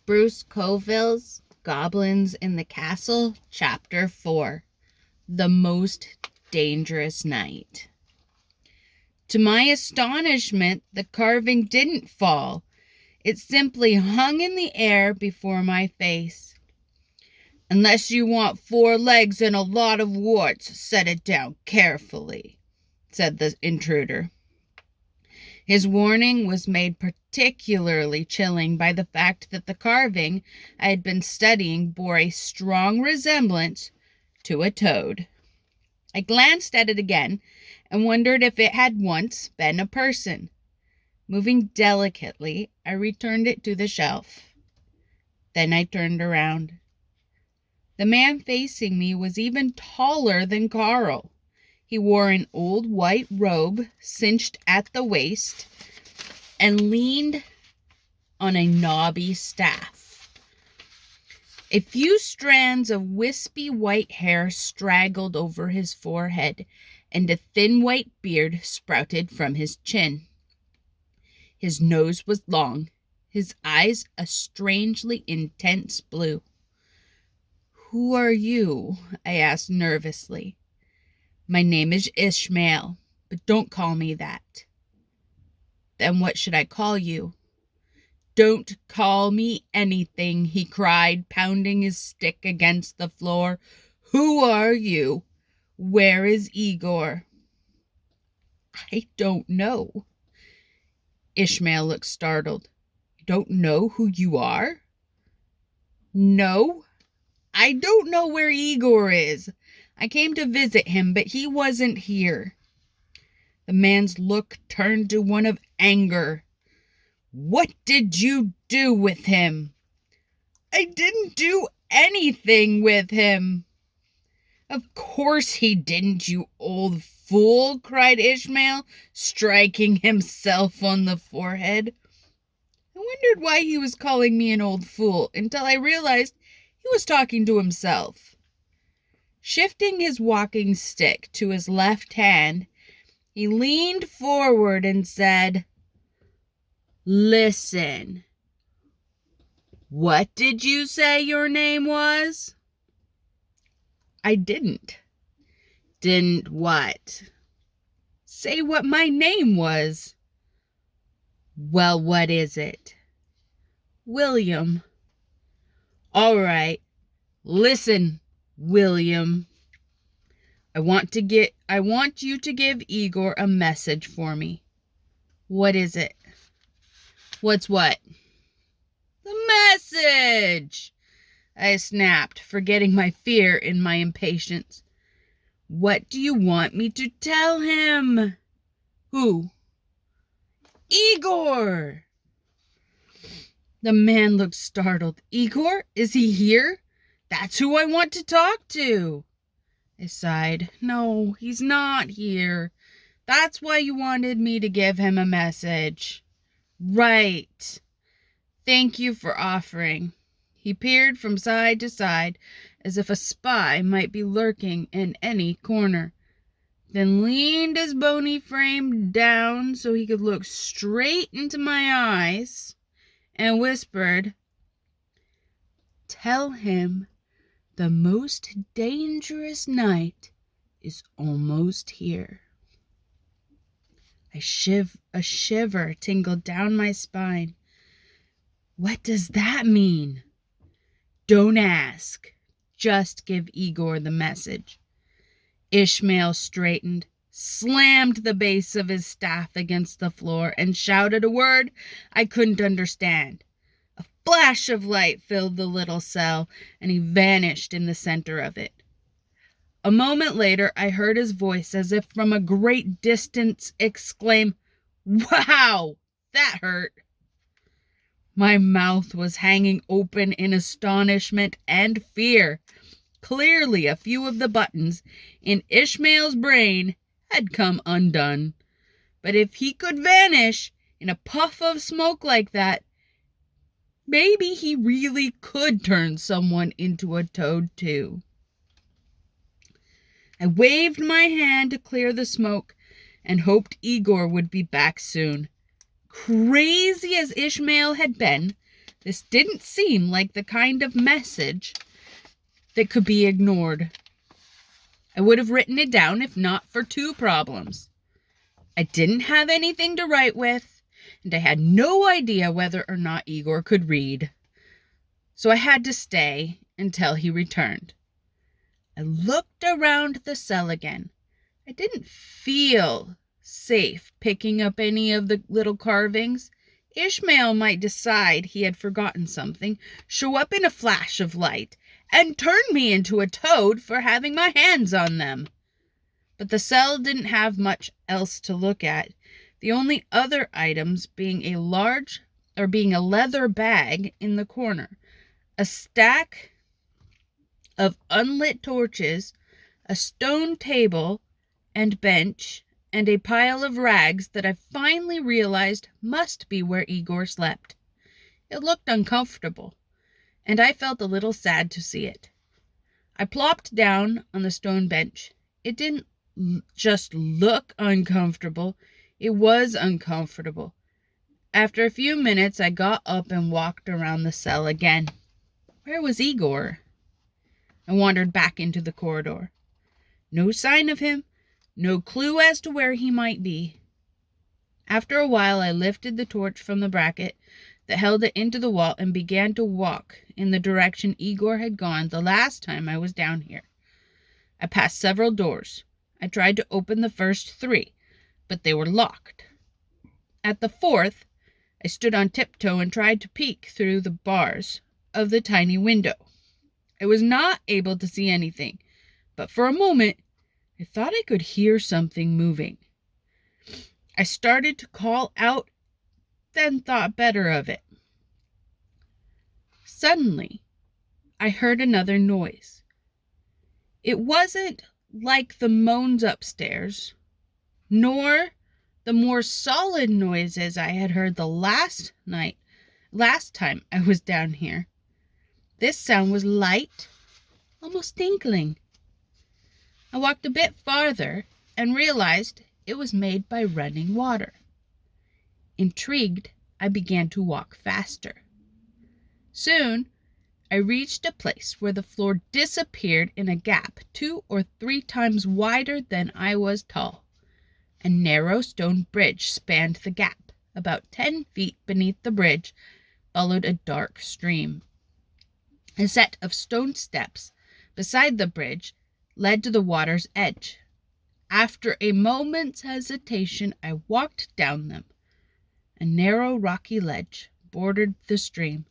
Bruce Coville's Goblins in the Castle, Chapter 4, The Most Dangerous Night. To my astonishment, the carving didn't fall. It simply hung in the air before my face. "Unless you want 4 legs and a lot of warts, set it down carefully," said the intruder. His warning was made particularly chilling by the fact that the carving I had been studying bore a strong resemblance to a toad. I glanced at it again and wondered if it had once been a person. Moving delicately, I returned it to the shelf. Then I turned around. The man facing me was even taller than Carl. He wore an old white robe cinched at the waist and leaned on a knobby staff. A few strands of wispy white hair straggled over his forehead, and a thin white beard sprouted from his chin. His nose was long, his eyes a strangely intense blue. "Who are you?" I asked nervously. "My name is Ishmael, but don't call me that." "Then what should I call you?" "Don't call me anything," he cried, pounding his stick against the floor. "Who are you? Where is Igor?" "I don't know." Ishmael looked startled. "You don't know who you are?" "No, I don't know where Igor is. I came to visit him, but he wasn't here." The man's look turned to one of anger. "What did you do with him?" "I didn't do anything with him." "Of course he didn't, you old fool," cried Ishmael, striking himself on the forehead. I wondered why he was calling me an old fool until I realized he was talking to himself. Shifting his walking stick to his left hand, he leaned forward and said, "Listen. What did you say your name was?" "I didn't." "Didn't what?" "Say what my name was." "Well, what is it?" "William." "All right. Listen, William. I want you to give Igor a message for me." "What is it?" "What's what?" "The message," I snapped, forgetting my fear in my impatience. "What do you want me to tell him?" "Who?" "Igor." The man looked startled. "Igor? Is he here? That's who I want to talk to." I sighed. "No, he's not here. That's why you wanted me to give him a message." "Right. Thank you for offering." He peered from side to side as if a spy might be lurking in any corner, then leaned his bony frame down so he could look straight into my eyes and whispered, "Tell him the most dangerous night is almost here." A shiver tingled down my spine. What does that mean? "Don't ask. Just give Igor the message." Ishmael straightened, slammed the base of his staff against the floor, and shouted a word I couldn't understand. A flash of light filled the little cell, and he vanished in the center of it. A moment later, I heard his voice, as if from a great distance, exclaim, "Wow, that hurt!" My mouth was hanging open in astonishment and fear. Clearly, a few of the buttons in Ishmael's brain had come undone. But if he could vanish in a puff of smoke like that, maybe he really could turn someone into a toad too. I waved my hand to clear the smoke and hoped Igor would be back soon. Crazy as Ishmael had been, This didn't seem like the kind of message that could be ignored. I would have written it down if not for two problems. I didn't have anything to write with, and I had no idea whether or not Igor could read. So I had to stay until he returned. I looked around the cell again. I didn't feel safe picking up any of the little carvings. Ishmael might decide he had forgotten something, show up in a flash of light, and turn me into a toad for having my hands on them. But the cell didn't have much else to look at, the only other items being a leather bag in the corner, a stack of unlit torches, a stone table and bench, and a pile of rags that I finally realized must be where Igor slept. It looked uncomfortable, and I felt a little sad to see it. I plopped down on the stone bench. It didn't just look uncomfortable, it was uncomfortable. After a few minutes, I got up and walked around the cell again. Where was Igor? I wandered back into the corridor. No sign of him, no clue as to where he might be. After a while, I lifted the torch from the bracket that held it into the wall and began to walk in the direction Igor had gone the last time I was down here. I passed several doors. I tried to open the first 3, but they were locked. At the 4th, I stood on tiptoe and tried to peek through the bars of the tiny window. I was not able to see anything, but for a moment, I thought I could hear something moving. I started to call out, then thought better of it. Suddenly, I heard another noise. It wasn't like the moans upstairs, nor the more solid noises I had heard the last time I was down here. This sound was light, almost tinkling. I walked a bit farther and realized it was made by running water. Intrigued, I began to walk faster. Soon, I reached a place where the floor disappeared in a gap 2 or 3 times wider than I was tall. A narrow stone bridge spanned the gap. About 10 feet beneath the bridge followed a dark stream. A set of stone steps beside the bridge led to the water's edge. After a moment's hesitation, I walked down them. A narrow rocky ledge bordered the stream.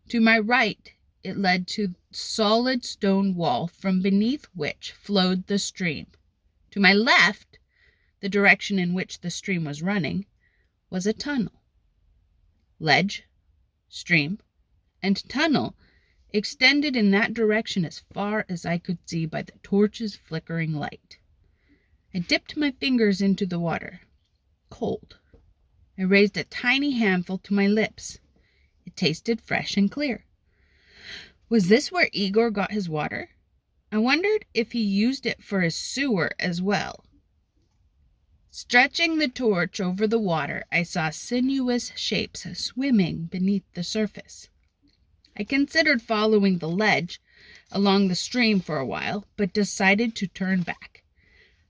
To my right, it led to a solid stone wall from beneath which flowed the stream. To my left, the direction in which the stream was running, was a tunnel. Ledge, stream, and tunnel extended in that direction as far as I could see by the torch's flickering light. I dipped my fingers into the water. Cold. I raised a tiny handful to my lips. It tasted fresh and clear. Was this where Igor got his water? I wondered if he used it for his sewer as well. Stretching the torch over the water, I saw sinuous shapes swimming beneath the surface. I considered following the ledge along the stream for a while, but decided to turn back.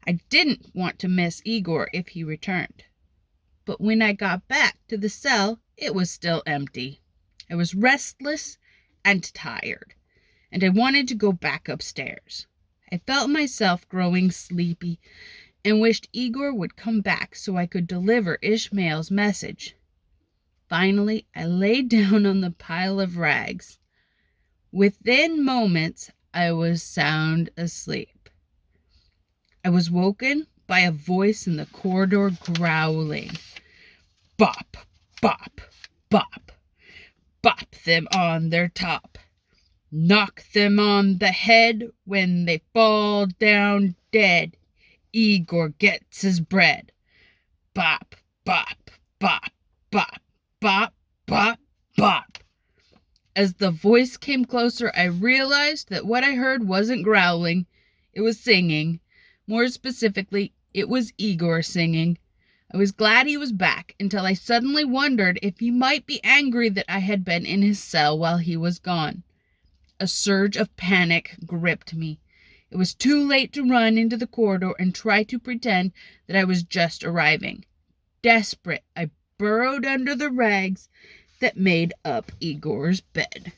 I didn't want to miss Igor if he returned. But when I got back to the cell, it was still empty. I was restless and tired, and I wanted to go back upstairs. I felt myself growing sleepy and wished Igor would come back so I could deliver Ishmael's message. Finally, I lay down on the pile of rags. Within moments, I was sound asleep. I was woken by a voice in the corridor growling. Bop, bop, bop. Bop them on their top. Knock them on the head when they fall down dead. Igor gets his bread. Bop, bop, bop, bop, bop, bop, bop. As the voice came closer, I realized that what I heard wasn't growling, it was singing. More specifically, it was Igor singing. I was glad he was back until I suddenly wondered if he might be angry that I had been in his cell while he was gone. A surge of panic gripped me. It was too late to run into the corridor and try to pretend that I was just arriving. Desperate, I burrowed under the rags that made up Igor's bed.